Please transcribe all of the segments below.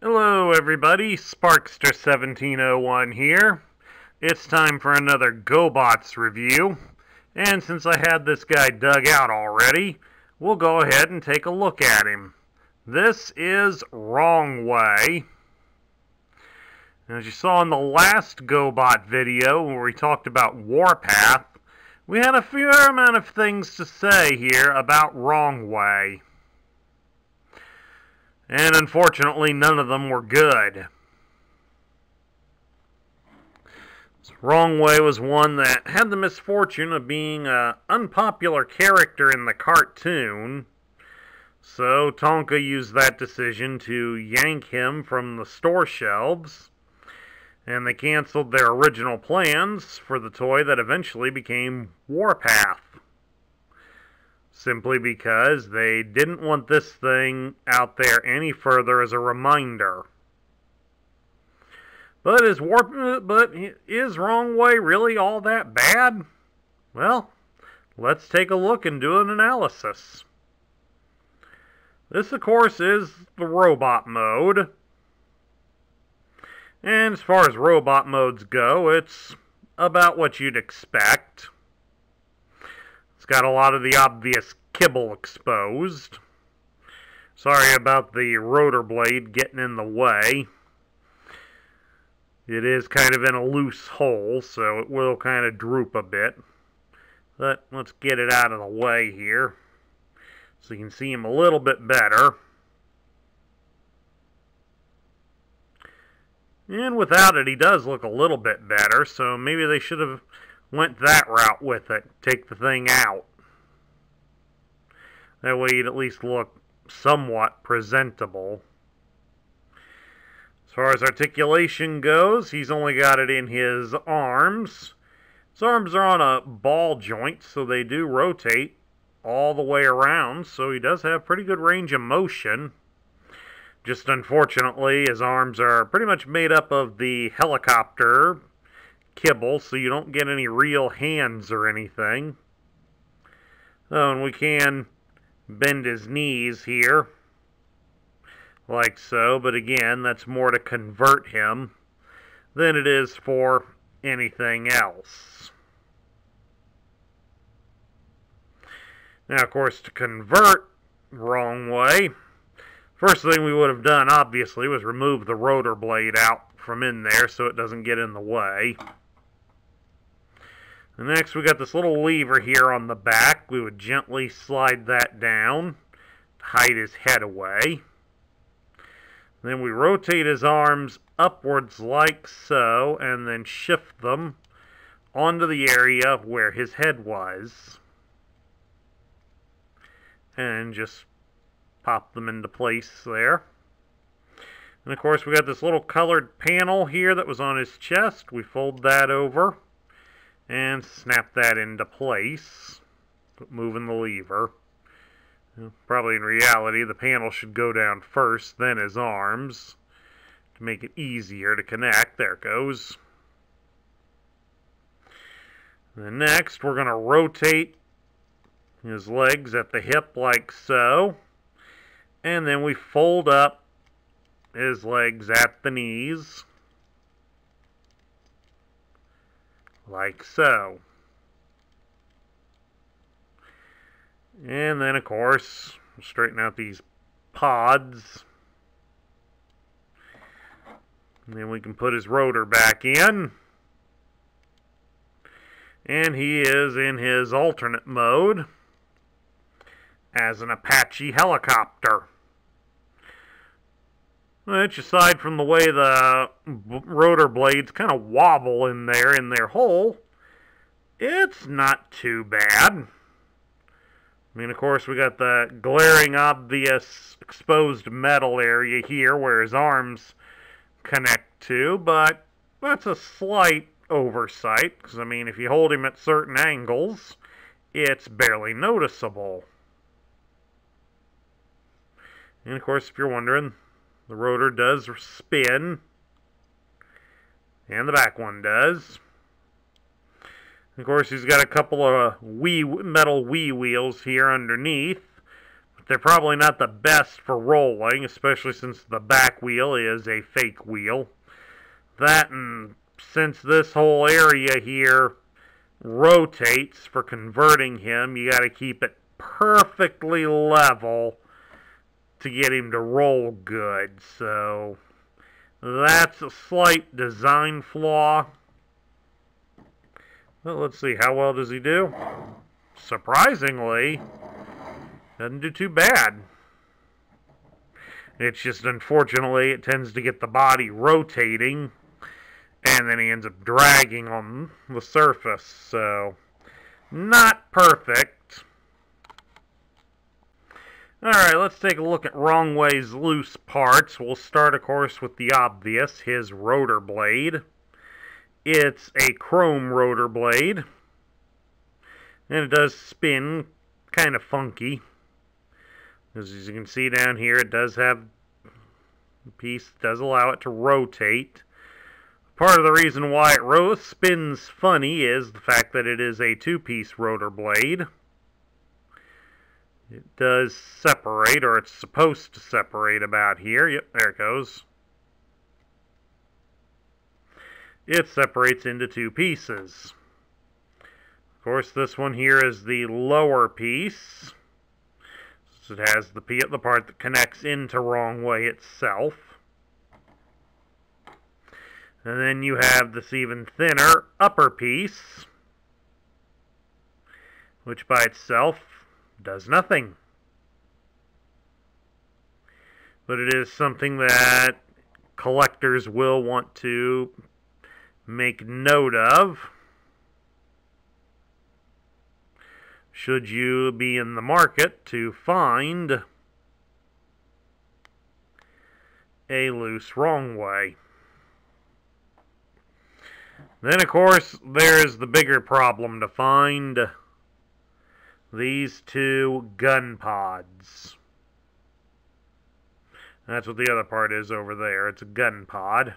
Hello everybody, Sparkster1701 here. It's time for another GoBots review, and since I had this guy dug out already, we'll go ahead and take a look at him. This is Wrong Way. As you saw in the last GoBot video where we talked about Warpath, we had a fair amount of things to say here about Wrong Way. And unfortunately, none of them were good. Wrong Way was one that had the misfortune of being an unpopular character in the cartoon. So Tonka used that decision to yank him from the store shelves. And they canceled their original plans for the toy that eventually became Warpath. Simply because they didn't want this thing out there any further as a reminder. But is Wrong Way really all that bad? Well, let's take a look and do an analysis. This, of course, is the robot mode. And as far as robot modes go, it's about what you'd expect. It's got a lot of the obvious kibble exposed. Sorry about the rotor blade getting in the way. It is kind of in a loose hole, so it will kind of droop a bit. But let's get it out of the way here, so you can see him a little bit better. And without it, he does look a little bit better, so maybe they should have went that route with it. Take the thing out. That way you'd at least look somewhat presentable. As far as articulation goes, he's only got it in his arms. His arms are on a ball joint, so they do rotate all the way around, so he does have pretty good range of motion. Just unfortunately, his arms are pretty much made up of the helicopter kibble, so you don't get any real hands or anything. Oh, and we can bend his knees here, like so, but again, that's more to convert him than it is for anything else. Now, of course, to convert Wrong Way, first thing we would have done, obviously, was remove the rotor blade out from in there so it doesn't get in the way. And next, we got this little lever here on the back. We would gently slide that down to hide his head away. Then we rotate his arms upwards like so, and then shift them onto the area where his head was. And just pop them into place there. And of course, we got this little colored panel here that was on his chest. We fold that over and snap that into place, moving the lever. Probably in reality, the panel should go down first, then his arms, to make it easier to connect. There it goes. And next, we're going to rotate his legs at the hip like so. And then we fold up his legs at the knees, like so. And then, of course, straighten out these pods. And then we can put his rotor back in. And he is in his alternate mode as an Apache helicopter. Which, aside from the way the rotor blades kind of wobble in their hole, it's not too bad. I mean, of course, we got the glaring, obvious, exposed metal area here where his arms connect to, but that's a slight oversight, because, I mean, if you hold him at certain angles, it's barely noticeable. And, of course, if you're wondering, the rotor does spin, and the back one does. Of course, he's got a couple of metal wheel wheels here underneath, they're probably not the best for rolling, especially since the back wheel is a fake wheel. That, and since this whole area here rotates for converting him, you got to keep it perfectly level to get him to roll good. So that's a slight design flaw. Well, let's see, how well does he do? Surprisingly, doesn't do too bad. It's just, unfortunately, it tends to get the body rotating, and then he ends up dragging on the surface, so not perfect. Alright, let's take a look at Wrong Way's loose parts. We'll start, of course, with the obvious, his rotor blade. It's a chrome rotor blade, and it does spin kind of funky. As you can see down here, it does have a piece that does allow it to rotate. Part of the reason why it spins funny is the fact that it is a two-piece rotor blade. It does separate, or it's supposed to separate about here. Yep, there it goes. It separates into two pieces. Of course, this one here is the lower piece. So it has the part that connects into Wrong Way itself. And then you have this even thinner upper piece, which by itself does nothing. But it is something that collectors will want to make note of should you be in the market to find a loose Wrong Way. Then, of course, there's the bigger problem to find. These two gun pods. That's what the other part is over there. It's a gun pod.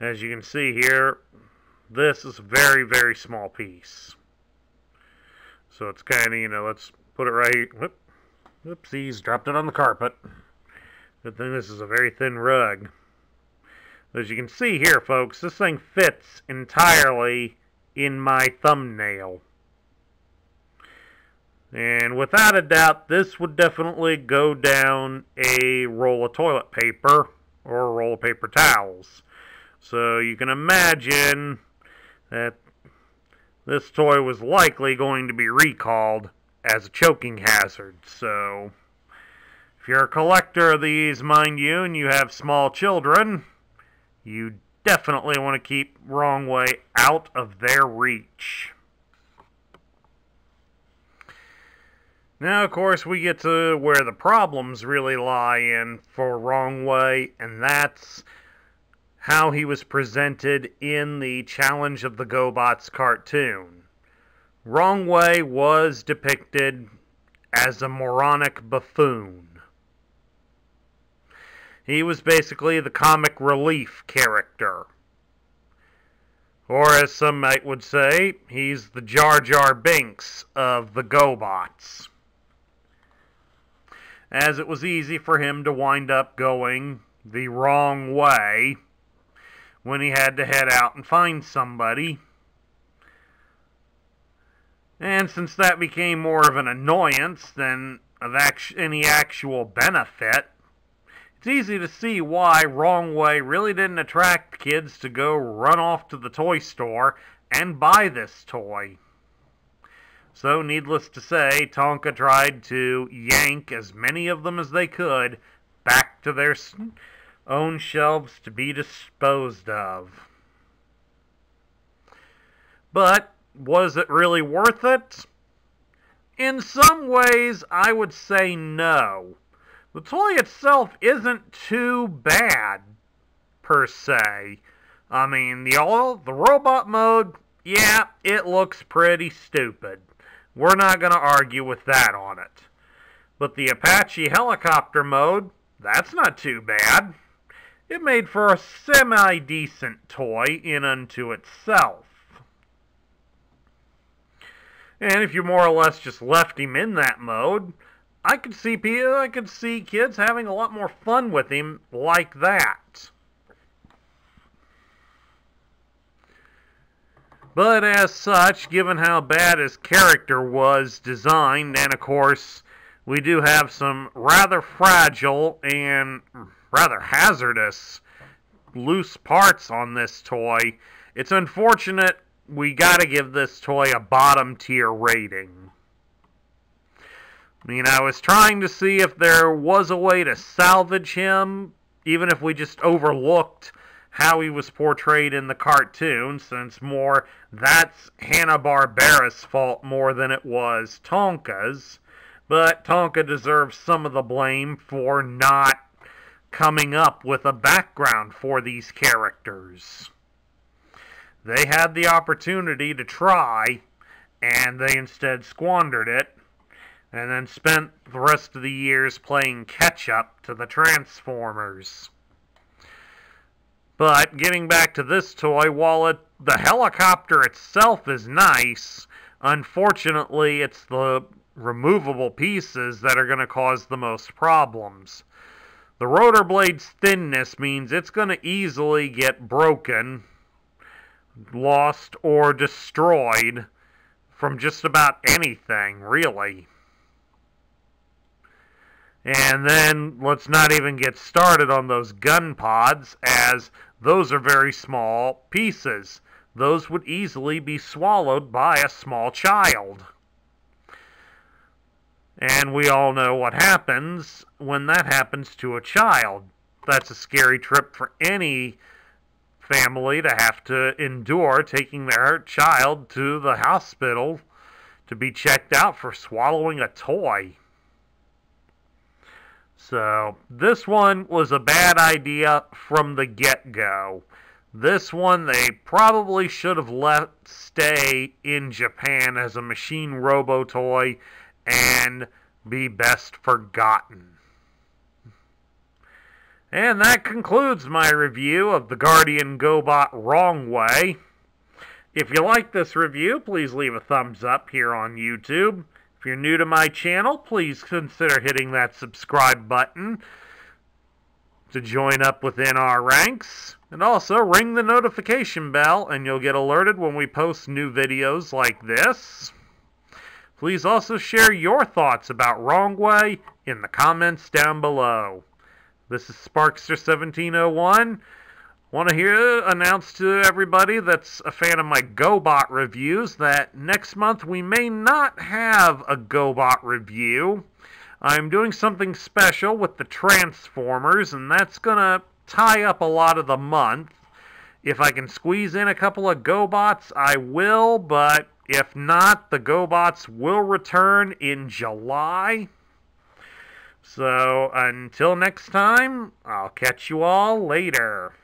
As you can see here, this is a very, very small piece. So it's kind of, let's put it right here. Whoopsies, dropped it on the carpet. Good thing this is a very thin rug. As you can see here, folks, this thing fits entirely in my thumbnail. And without a doubt, this would definitely go down a roll of toilet paper or a roll of paper towels. So you can imagine that this toy was likely going to be recalled as a choking hazard. So if you're a collector of these, mind you, and you have small children, you definitely want to keep Wrong Way out of their reach. Now, of course, we get to where the problems really lie in for Wrong Way, and that's how he was presented in the Challenge of the GoBots cartoon. Wrong Way was depicted as a moronic buffoon. He was basically the comic relief character. Or as some would say, he's the Jar Jar Binks of the GoBots. As it was easy for him to wind up going the wrong way when he had to head out and find somebody. And since that became more of an annoyance than of any actual benefit, it's easy to see why Wrong Way really didn't attract kids to go run off to the toy store and buy this toy. So, needless to say, Tonka tried to yank as many of them as they could back to their own shelves to be disposed of. But, was it really worth it? In some ways, I would say no. The toy itself isn't too bad, per se. I mean, the robot mode, yeah, it looks pretty stupid. We're not going to argue with that on it. But the Apache helicopter mode, that's not too bad. It made for a semi-decent toy in unto itself. And if you more or less just left him in that mode, I could see kids having a lot more fun with him like that. But as such, given how bad his character was designed, and of course, we do have some rather fragile and rather hazardous loose parts on this toy, it's unfortunate we gotta give this toy a bottom tier rating. I mean, I was trying to see if there was a way to salvage him, even if we just overlooked how he was portrayed in the cartoon, since that's Hanna-Barbera's fault more than it was Tonka's. But Tonka deserves some of the blame for not coming up with a background for these characters. They had the opportunity to try, and they instead squandered it, and then spent the rest of the years playing catch-up to the Transformers. But getting back to this toy, while the helicopter itself is nice, unfortunately it's the removable pieces that are going to cause the most problems. The rotor blade's thinness means it's going to easily get broken, lost, or destroyed from just about anything, really. And then let's not even get started on those gun pods, as those are very small pieces. Those would easily be swallowed by a small child. And we all know what happens when that happens to a child. That's a scary trip for any family to have to endure, taking their child to the hospital to be checked out for swallowing a toy. So, this one was a bad idea from the get-go. This one they probably should have let stay in Japan as a machine robo toy and be best forgotten. And that concludes my review of the Guardian GoBot Wrong Way. If you like this review, please leave a thumbs up here on YouTube. If you're new to my channel, please consider hitting that subscribe button to join up within our ranks. And also ring the notification bell and you'll get alerted when we post new videos like this. Please also share your thoughts about Wrong Way in the comments down below. This is Sparkster1701. Want to announce to everybody that's a fan of my GoBot reviews that next month we may not have a GoBot review. I'm doing something special with the Transformers, and that's going to tie up a lot of the month. If I can squeeze in a couple of GoBots, I will, but if not, the GoBots will return in July. So, until next time, I'll catch you all later.